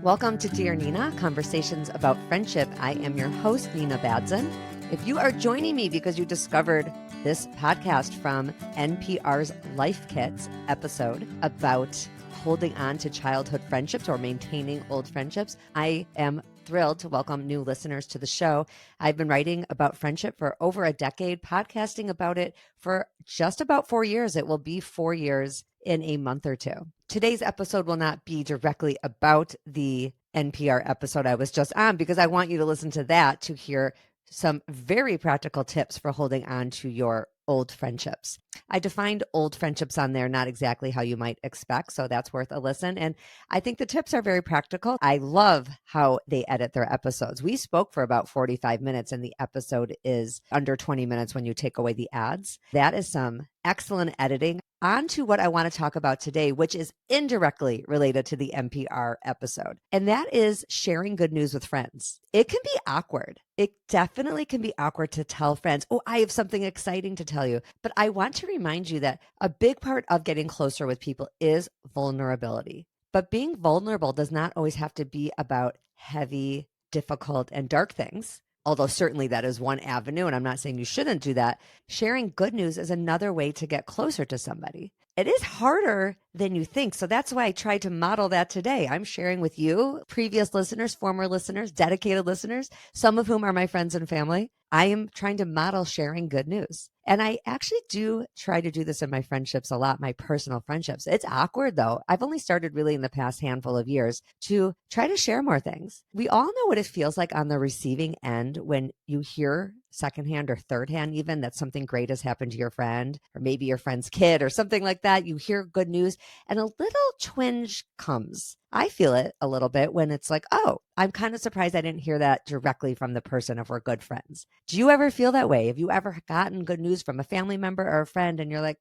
Welcome to Dear Nina, Conversations about Friendship. I am your host, Nina Badzin. If you are joining me because you discovered this podcast from NPR's Life Kits episode about holding on to childhood friendships or maintaining old friendships, I am thrilled to welcome new listeners to the show. I've been writing about friendship for over a decade, podcasting about it for just about 4 years. It will be 4 years in a month or two. Today's episode will not be directly about the NPR episode I was just on because I want you to listen to that to hear some very practical tips for holding on to your old friendships. I defined old friendships on there, not exactly how you might expect, so that's worth a listen. And I think the tips are very practical. I love how they edit their episodes. We spoke for about 45 minutes and the episode is under 20 minutes when you take away the ads. That is some excellent editing. On to what I want to talk about today, which is indirectly related to the NPR episode. And that is sharing good news with friends. It can be awkward. It definitely can be awkward to tell friends, oh, I have something exciting to tell you. But I want to remind you that a big part of getting closer with people is vulnerability. But being vulnerable does not always have to be about heavy, difficult, and dark things. Although certainly that is one avenue, and I'm not saying you shouldn't do that. Sharing good news is another way to get closer to somebody. It is harder than you think. So that's why I tried to model that today. I'm sharing with you, previous listeners, former listeners, dedicated listeners, some of whom are my friends and family. I am trying to model sharing good news. And I actually do try to do this in my friendships a lot, my personal friendships. It's awkward though. I've only started really in the past handful of years to try to share more things. We all know what it feels like on the receiving end when you hear secondhand or third hand even that something great has happened to your friend or maybe your friend's kid or something like that. You hear good news and a little twinge comes. I feel it a little bit when it's like, oh, I'm kind of surprised I didn't hear that directly from the person if we're good friends. Do you ever feel that way? Have you ever gotten good news from a family member or a friend and you're like,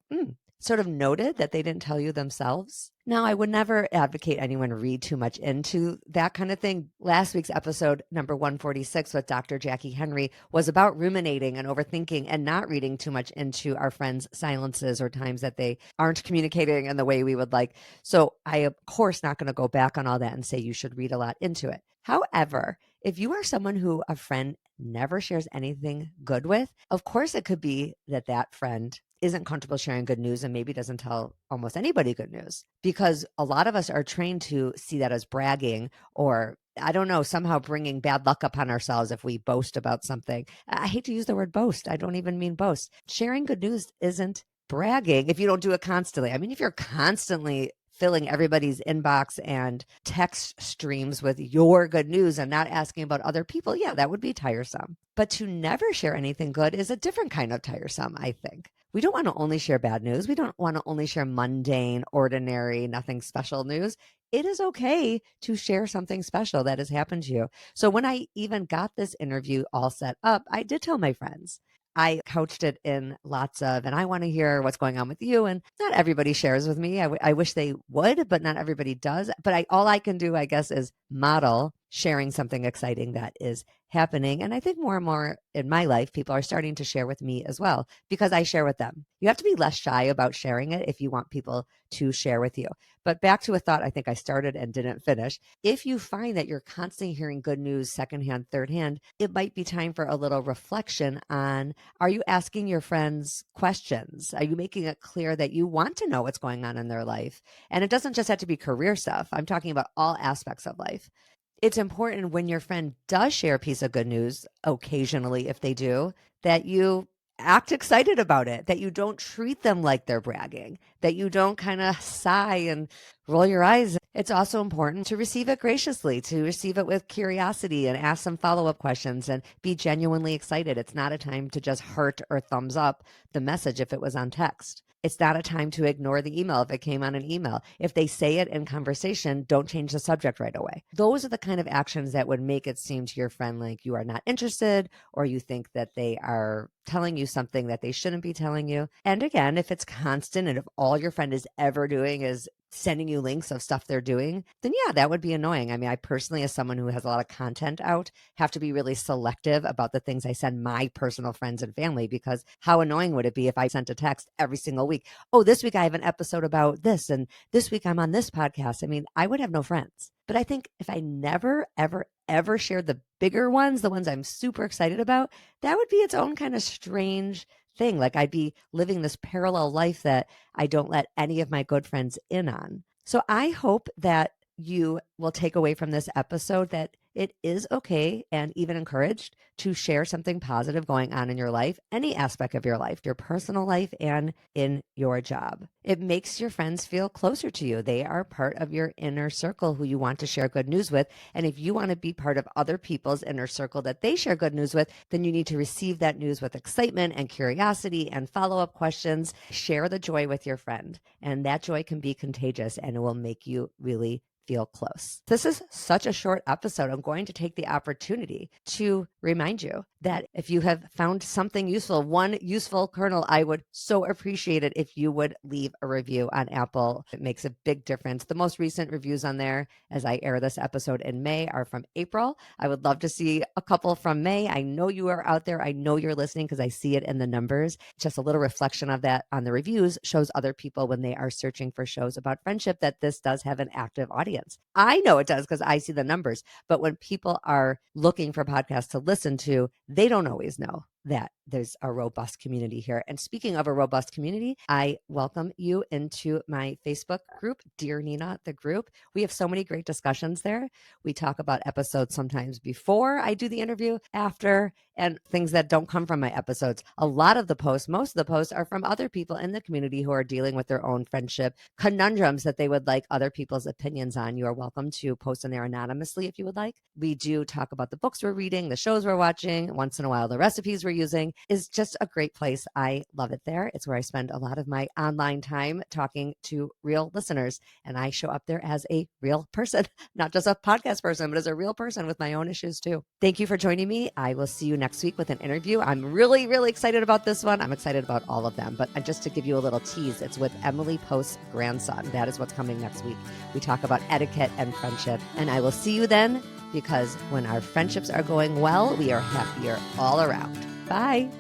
sort of noted that they didn't tell you themselves? Now, I would never advocate anyone read too much into that kind of thing. Last week's episode, number 146 with Dr. Jackie Henry, was about ruminating and overthinking and not reading too much into our friends' silences or times that they aren't communicating in the way we would like. So I, of course, not going to go back on all that and say you should read a lot into it. However, if you are someone who a friend never shares anything good with, of course, it could be that that friend isn't comfortable sharing good news and maybe doesn't tell almost anybody good news, because a lot of us are trained to see that as bragging or, I don't know, somehow bringing bad luck upon ourselves if we boast about something. I hate to use the word boast. I don't even mean boast. Sharing good news isn't bragging if you don't do it constantly. I mean, if you're constantly filling everybody's inbox and text streams with your good news and not asking about other people, yeah, that would be tiresome. But to never share anything good is a different kind of tiresome, I think. We don't want to only share bad news. We don't want to only share mundane, ordinary, nothing special news. It is okay to share something special that has happened to you. So when I even got this interview all set up, I did tell my friends. I couched it in lots of, and I want to hear what's going on with you. And not everybody shares with me. I wish they would, but not everybody does. But all I can do, I guess, is model sharing something exciting that is happening. And I think more and more in my life, people are starting to share with me as well because I share with them. You have to be less shy about sharing it if you want people to share with you. But back to a thought I think I started and didn't finish. If you find that you're constantly hearing good news, secondhand, third hand, it might be time for a little reflection on, are you asking your friends questions? Are you making it clear that you want to know what's going on in their life? And it doesn't just have to be career stuff. I'm talking about all aspects of life. It's important when your friend does share a piece of good news, occasionally, if they do, that you act excited about it, that you don't treat them like they're bragging, that you don't kind of sigh and roll your eyes. It's also important to receive it graciously, to receive it with curiosity and ask some follow-up questions and be genuinely excited. It's not a time to just heart or thumbs up the message if it was on text. It's not a time to ignore the email if it came on an email. If they say it in conversation, don't change the subject right away. Those are the kind of actions that would make it seem to your friend like you are not interested or you think that they are telling you something that they shouldn't be telling you. And again, if it's constant and if all your friend is ever doing is sending you links of stuff they're doing, then yeah, that would be annoying. I mean, I personally, as someone who has a lot of content out, have to be really selective about the things I send my personal friends and family, because how annoying would it be if I sent a text every single week? Oh, this week I have an episode about this, and this week I'm on this podcast. I mean, I would have no friends. But I think if I never, ever, ever shared the bigger ones, the ones I'm super excited about, that would be its own kind of strange thing. Like I'd be living this parallel life that I don't let any of my good friends in on. So I hope that you will take away from this episode that it is okay and even encouraged to share something positive going on in your life, any aspect of your life, your personal life and in your job. It makes your friends feel closer to you. They are part of your inner circle who you want to share good news with. And if you want to be part of other people's inner circle that they share good news with, then you need to receive that news with excitement and curiosity and follow-up questions. Share the joy with your friend, and that joy can be contagious and it will make you really feel close. This is such a short episode. I'm going to take the opportunity to remind you that if you have found something useful, one useful kernel, I would so appreciate it if you would leave a review on Apple. It makes a big difference. The most recent reviews on there, as I air this episode in May, are from April. I would love to see a couple from May. I know you are out there. I know you're listening because I see it in the numbers. Just a little reflection of that on the reviews shows other people when they are searching for shows about friendship that this does have an active audience. I know it does because I see the numbers. But when people are looking for podcasts to listen to, they don't always know that there's a robust community here. And speaking of a robust community, I welcome you into my Facebook group, Dear Nina, the group. We have so many great discussions there. We talk about episodes sometimes before I do the interview, after, and things that don't come from my episodes. A lot of the posts, most of the posts are from other people in the community who are dealing with their own friendship conundrums that they would like other people's opinions on. You are welcome to post in there anonymously if you would like. We do talk about the books we're reading, the shows we're watching, once in a while the recipes we're using. Is just a great place. I love it there. It's where I spend a lot of my online time talking to real listeners, and I show up there as a real person, not just a podcast person, but as a real person with my own issues too. Thank you for joining me. I will see you next week with an interview. I'm really, really excited about this one. I'm excited about all of them, but just to give you a little tease, it's with Emily Post's grandson. That is what's coming next week. We talk about etiquette and friendship, and I will see you then, because when our friendships are going well, we are happier all around. Bye.